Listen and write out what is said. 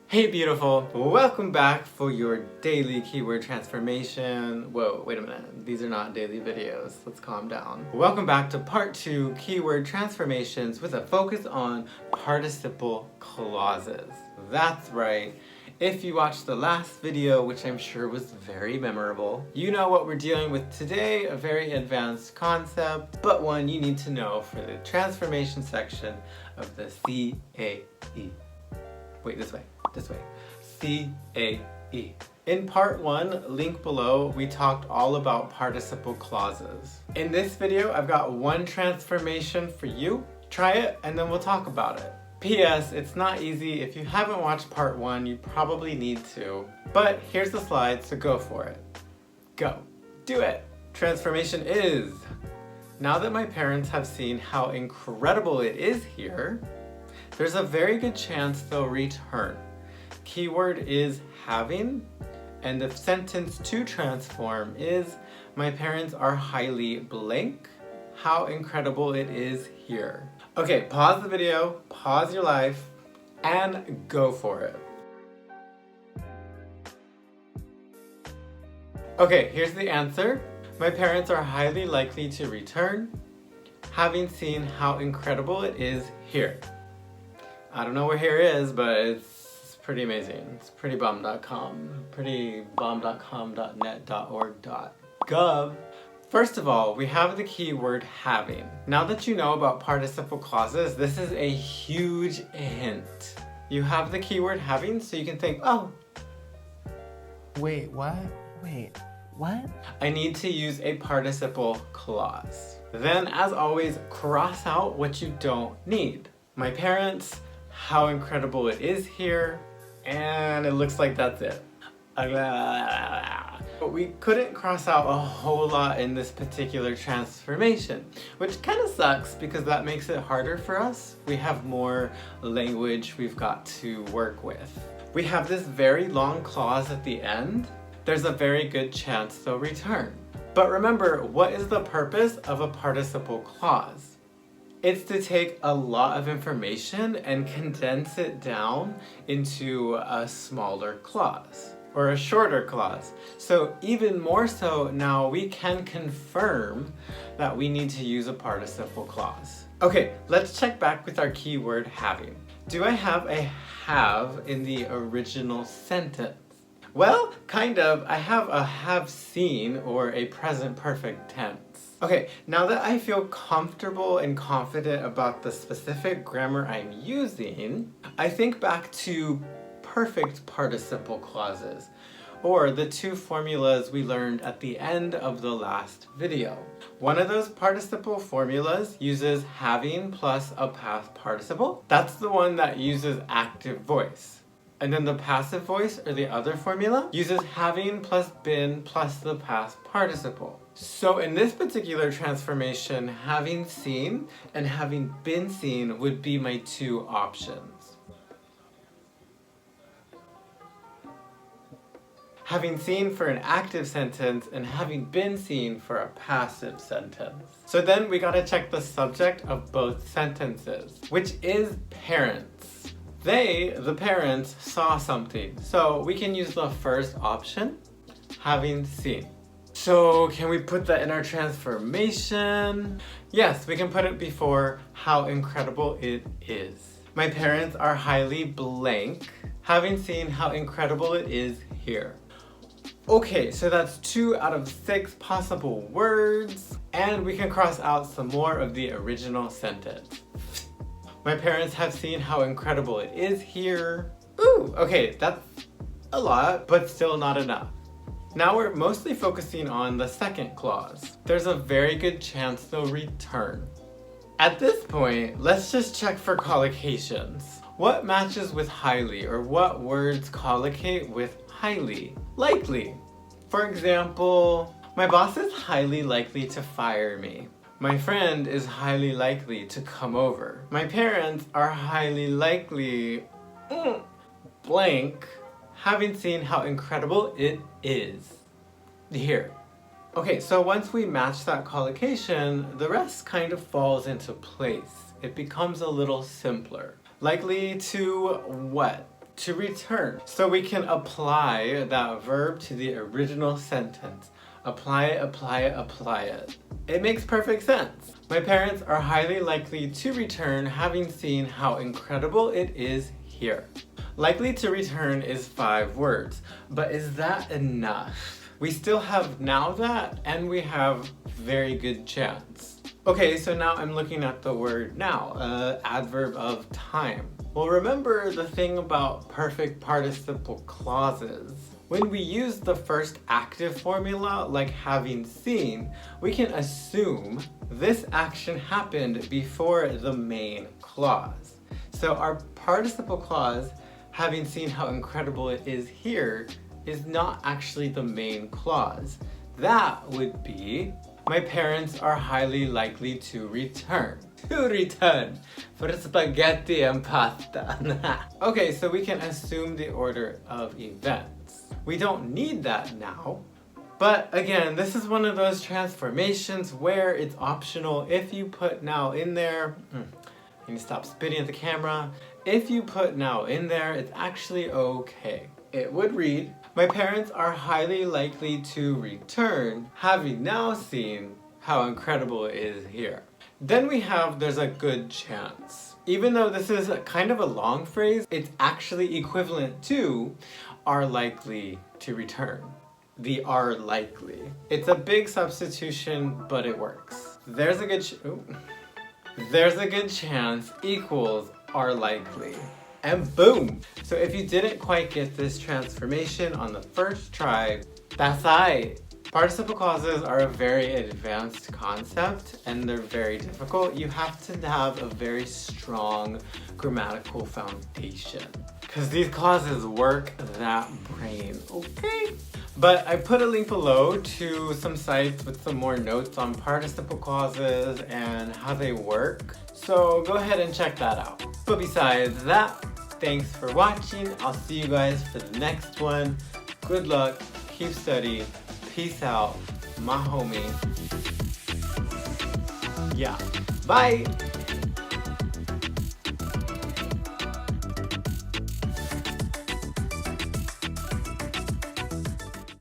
Hey beautiful, welcome back for your daily keyword transformation. Whoa, wait a minute, these are not daily videos, let's calm down. Welcome back to part 2 keyword transformations with a focus on participle clauses. That's right, if you watched the last video, which I'm sure was very memorable, you know what we're dealing with today, a very advanced concept, but one you need to know for the transformation section of the CAE. Wait, this way. CAE. In part 1, link below, we talked all about participle clauses. In this video, I've got one transformation for you. Try it and then we'll talk about it. P.S. It's not easy. If you haven't watched part 1, you probably need to. But here's the slide, so go for it. Go. Do it. Transformation is: now that my parents have seen how incredible it is here, there's a very good chance they'll return. Keyword is having, and the sentence to transform is: my parents are highly blank. How incredible it is here. Okay, pause the video, pause your life, and go for it. Okay, here's the answer. My parents are highly likely to return, having seen how incredible it is here. I don't know where here is, but it's pretty amazing. It's prettybomb.com, prettybomb.com.net.org.gov. First of all, we have the keyword having. Now that you know about participle clauses, this is a huge hint. You have the keyword having, so you can think, oh, Wait, what? I need to use a participle clause. Then, as always, cross out what you don't need. My parents, how incredible it is here, and it looks like that's it. But we couldn't cross out a whole lot in this particular transformation, which kind of sucks because that makes it harder for us. We have more language we've got to work with. We have this very long clause at the end. There's a very good chance they'll return. But remember, what is the purpose of a participle clause? It's to take a lot of information and condense it down into a smaller clause or a shorter clause. So even more so now we can confirm that we need to use a participle clause. Okay, let's check back with our keyword having. Do I have a have in the original sentence? Well, kind of. I have a have seen or a present perfect tense. Okay, now that I feel comfortable and confident about the specific grammar I'm using, I think back to perfect participle clauses, or the two formulas we learned at the end of the last video. One of those participle formulas uses having plus a past participle. That's the one that uses active voice. And then the passive voice, or the other formula, uses having plus been plus the past participle. So in this particular transformation, having seen and having been seen would be my two options. Having seen for an active sentence and having been seen for a passive sentence. So then we gotta check the subject of both sentences, which is parents. They, the parents, saw something. So we can use the first option, having seen. So can we put that in our transformation? Yes, we can put it before how incredible it is. My parents are highly blank, having seen how incredible it is here. Okay, so that's 2 out of 6 possible words, and we can cross out some more of the original sentence. My parents have seen how incredible it is here. Ooh, okay, that's a lot, but still not enough. Now we're mostly focusing on the second clause. There's a very good chance they'll return. At this point, let's just check for collocations. What matches with highly, or what words collocate with highly? Likely. For example, my boss is highly likely to fire me. My friend is highly likely to come over. My parents are highly likely blank, having seen how incredible it is here. Okay, so once we match that collocation, the rest kind of falls into place. It becomes a little simpler. Likely to what? to return. So we can apply that verb to the original sentence. Apply it, apply it, apply it. It makes perfect sense. My parents are highly likely to return, having seen how incredible it is here. Likely to return is 5 words, but is that enough? We still have now that, and we have very good chance. Okay, so now I'm looking at the word now, adverb of time. Well, remember the thing about perfect participle clauses. When we use the first active formula, like having seen, we can assume this action happened before the main clause. So our participle clause, having seen how incredible it is here, is not actually the main clause. That would be, my parents are highly likely to return. To return for spaghetti and pasta. Okay, so we can assume the order of events. We don't need that now. But again, this is one of those transformations where it's optional. If you put now in there, you need to stop spitting at the camera. If you put now in there, it's actually okay. It would read, my parents are highly likely to return, having now seen how incredible it is here. Then we have, there's a good chance. Even though this is kind of a long phrase, it's actually equivalent to are likely to return. The are likely. It's a big substitution, but it works. There's a good chance equals are likely. And boom! So if you didn't quite get this transformation on the first try, that's right. Participle clauses are a very advanced concept and they're very difficult. You have to have a very strong grammatical foundation because these clauses work that brain, okay? But I put a link below to some sites with some more notes on participle clauses and how they work. So go ahead and check that out. But besides that, thanks for watching. I'll see you guys for the next one. Good luck, keep studying. Peace out, my homie. Yeah, bye.